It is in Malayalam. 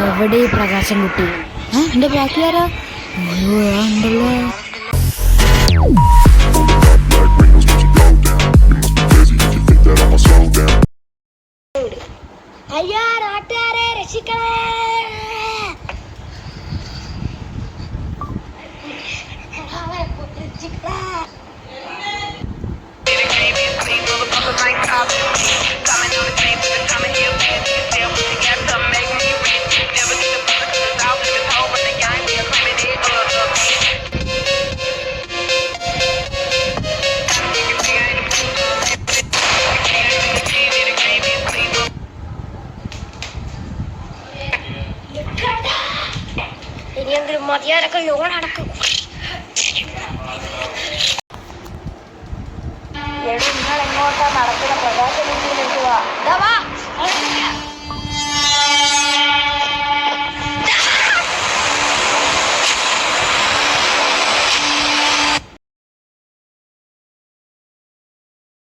എവിടെ ഈ പ്രകാശം കുട്ടി? എന്റെ ബാക്കിലാരാ? അയ്യോ ഉണ്ടല്ലോ. അയ്യോ നാട്ടുകാരെ രക്ഷിക്കണേ! ഇനിയെങ്കിലും മതിയാരൊക്കെ ലോൺ അടക്കും. നിങ്ങൾ എങ്ങോട്ടാ നടക്കുന്ന? പ്രകാശ വീട്ടിൽ നിൽക്കുക.